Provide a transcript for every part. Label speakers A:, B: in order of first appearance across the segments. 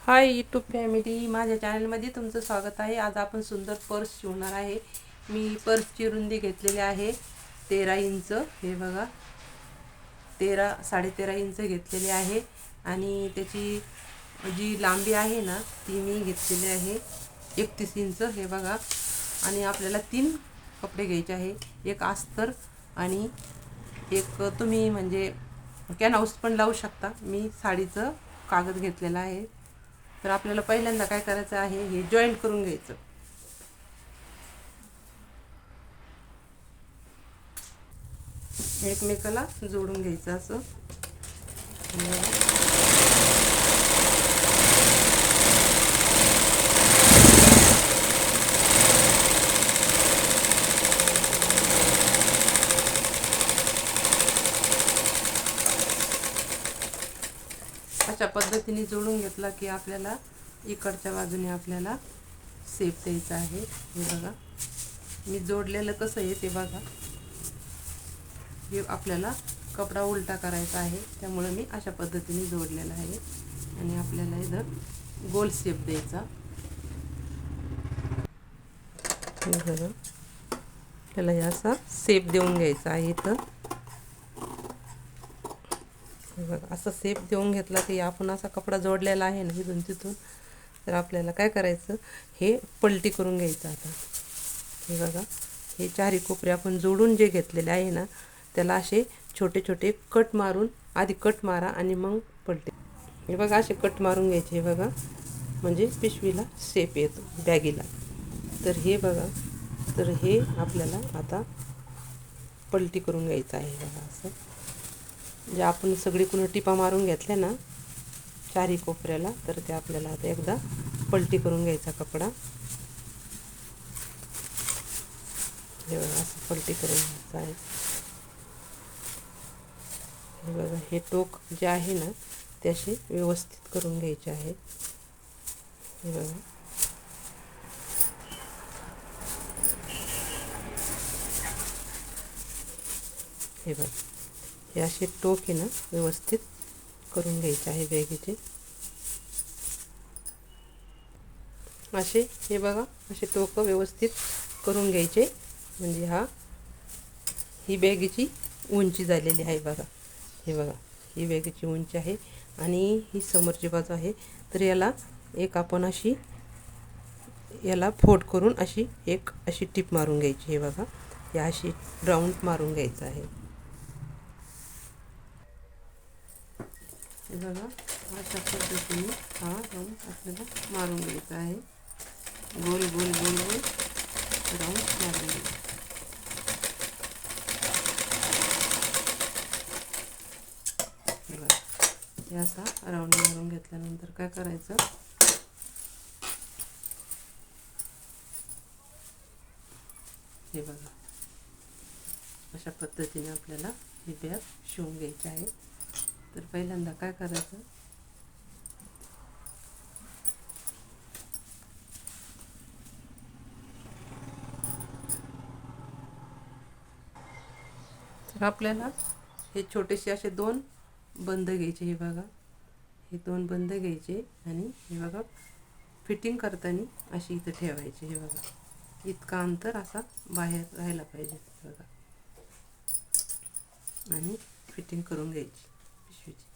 A: Hi YouTube family, माझ्या चॅनलमध्ये तुमचं स्वागत आहे। आज आपण सुंदर पर्स शिवणार आहे। मी पर्सची रुंदी घेतलेली आहे 13 इंच। हे बघा 13-13.5 इंच घेतलेली आहे आणि त्याची जी लांबी आहे ना ती मी घेतलेली आहे 31 इंच। हे बघा आणि आपल्याला 3 कपडे घ्यायचे आहे, एक अस्तर आणि एक तुम्ही म्हणजे कॅनव्हास पण लावू शकता। मी साडीचं कागद घेतलेला आहे। तर आपल्याला पहिल्यांदा काय करायचं आहे, हे जॉईंट करून घ्यायचं। एकमेकाला जोडून घ्यायचं असं। अशा पद्धतीने जोडून घेतला की आपल्याला इकडच्या बाजूने आपल्याला शेप द्यायचा आहे। हे बघा मी जोडलेलं कसं आहे ते बघा। हे आपल्याला कपडा उलटा करायचा आहे, त्यामुळे मी अशा पद्धतीने जोडलेला आहे आणि आपल्याला इथं गोल शेप द्यायचा। हे बघा त्याला असा शेप देऊन घ्यायचा आहे इथं। बघा असं शेप देऊन घेतला की आपण असा कपडा जोडलेला आहे ना इथून तिथून। तर आपल्याला काय करायचं, हे पलटी करून घ्यायचं। आता हे बघा हे चारी कोपरे आपण जोडून जे घेतलेले आहे ना त्याला असे छोटे छोटे कट मारून, आधी कट मारा आणि मग पलटी। हे बघा असे कट मारून घ्यायचे। हे बघा म्हणजे पिशवीला शेप येतो, बॅगीला। तर हे बघा, तर हे आपल्याला आता पलटी करून घ्यायचं आहे। बघा असं जे आपण सगळीकडून टिपा मारून घेतल्या ना चारी कोपऱ्याला, तर ते आपल्याला आता एकदा पलटी करून घ्यायचा कपडा। हे बघा असं पलटी करून घ्यायचं आहे। हे बघा हे टोक जे आहे ना ते असे व्यवस्थित करून घ्यायचे आहे। हे बघा हे बघा हे असे टोक आहे ना व्यवस्थित करून घ्यायचे आहे बॅगीचे असे। हे बघा असे टोक व्यवस्थित करून घ्यायचे, म्हणजे ही बॅगीची उंची झालेली आहे। बघा हे बघा ही बॅगीची उंची आहे आणि ही समोरची बाजू आहे। तर याला एक आपण अशी याला फोल्ड करून अशी एक अशी टिप मारून घ्यायची। हे बघा या अशी राऊंड मारून घ्यायचं आहे। हे बघा अशा पद्धतीने हा राऊंड आपल्याला मारून घ्यायचा आहे। गोल गोल गोल गोल राऊंड मारून घ्यायचा। हे असा राऊंड मारून घेतल्यानंतर काय करायचं, हे बघा अशा पद्धतीने आपल्याला ही बॅग शिवून घ्यायची आहे। तर पहिल्यांदा काय करायचं, तर आपल्याला हे छोटेसे असे 2 बंद घ्यायचे। हे बघा हे 2 बंद घ्यायचे आणि हे बघा फिटिंग करताना अशी इथं ठेवायची। हे बघा इतका अंतर असा बाहेर राहायला पाहिजे। बघा आणि फिटिंग करून घ्यायची पिशवीची।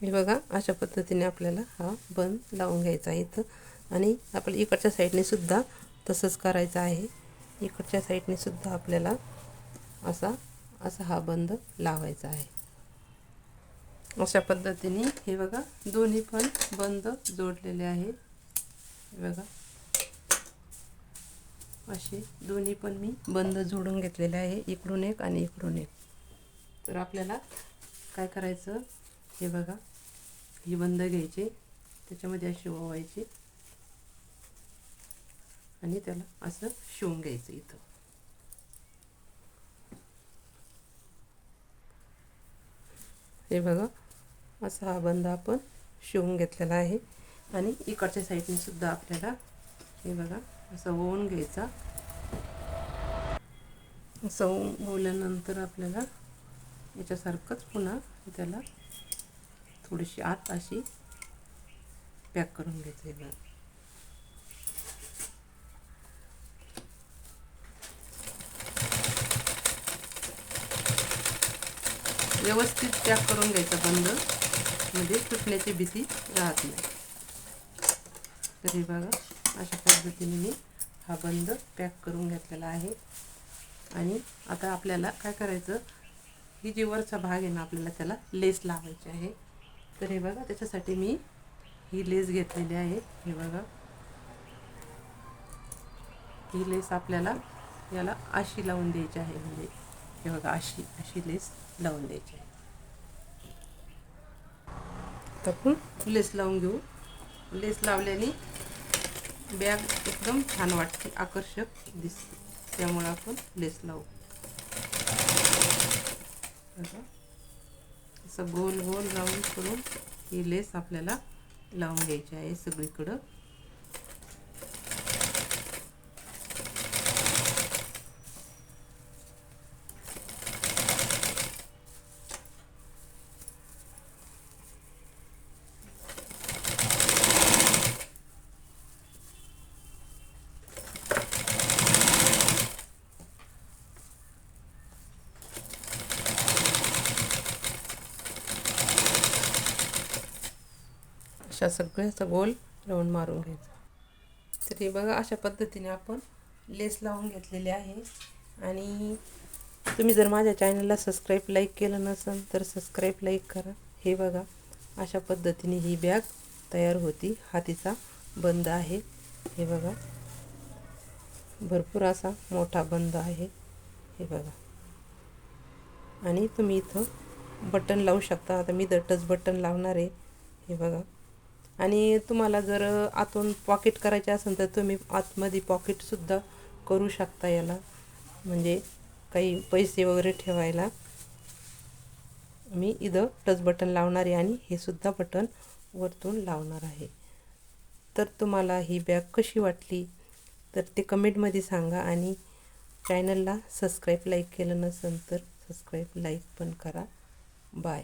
A: हे बघा अशा पद्धतीने आपल्याला हा बंद लावून घ्यायचा आहे इथं, आणि आपल्या इकडच्या साईडने सुद्धा तसंच करायचं आहे। इकडच्या साईडने सुद्धा आपल्याला असा हा बंद लावायचा आहे। अशा पद्धतीने हे बघा दोन्ही पण बंद जोडलेले आहे। हे बघा असे दोन्ही पण मी बंद जोडून घेतलेले आहे, इकडून एक आणि इकडून एक। तर आपल्याला काय करायचं, हे बघा ही बंद घ्यायचे, त्याच्यामध्ये अशी ओवायची आणि त्याला असं शिवून घ्यायचं इथं। हे बघा असा हा बंद आपण शिवून घेतलेला आहे आणि इकडच्या साईडने सुद्धा आपल्याला हे बघा असं ओवून घ्यायचा. असं ओवल्यानंतर आपल्याला याच्यासारखंच पुन्हा त्याला थोडीशी आत अशी पॅक करून घ्यायचं आहे. व्यवस्थित पॅक करून घ्यायचा बंद, म्हणजे तुटण्याची भीती राहत नाही. तर हे बघा अशा पद्धतीने मी हा बंद पॅक करून घेतलेला आहे. आणि आता आपल्याला काय करायचं, ही जी वरचा भाग आहे ना आपल्याला त्याला लेस लावायची आहे. तर हे बघा त्याच्यासाठी मी ही लेस घेतलेली आहे. हे बघा ही लेस आपल्याला याला अशी लावून द्यायची आहे. म्हणजे हे बघा अशी अशी लेस लावून द्यायची आहे. तर आपण लेस लावून घेऊ. लेस लावल्याने बॅग एकदम छान वाटते, आकर्षक दिसते. त्यामुळे आपण लेस लावू. असं गोल गोल राऊंड करून ही लेस आपल्याला लावून घ्यायची आहे सगळीकडं. अशा सगळ्याचा गोल राऊंड मारून घ्यायचा. तर हे बघा अशा पद्धतीने आपण लेस लावून घेतलेली आहे. आणि तुम्ही जर माझ्या चॅनलला सबस्क्राईब लाईक केलं नसेल तर सबस्क्राईब लाईक करा. हे बघा अशा पद्धतीने ही बॅग तयार होती. हा तिचा बंद आहे. हे बघा भरपूर असा मोठा बंद आहे. हे बघा. आणि तुम्ही इथं बटन लावू शकता. आता मी टच बटन लावणार आहे. हे बघा. आणि तुम्हाला जर आतून पॉकेट करायचे असेल तर तुम्ही आतमध्ये पॉकेटसुद्धा करू शकता याला. म्हणजे काही पैसे वगैरे ठेवायला मी इथं टच बटन लावणार आहे आणि हे सुद्धा बटन वरतून लावणार आहे. तर तुम्हाला ही बॅग कशी वाटली तर ते कमेंटमध्ये सांगा. आणि चॅनलला सबस्क्राईब लाईक केलं नसेल तर सबस्क्राईब लाईक पण करा. बाय.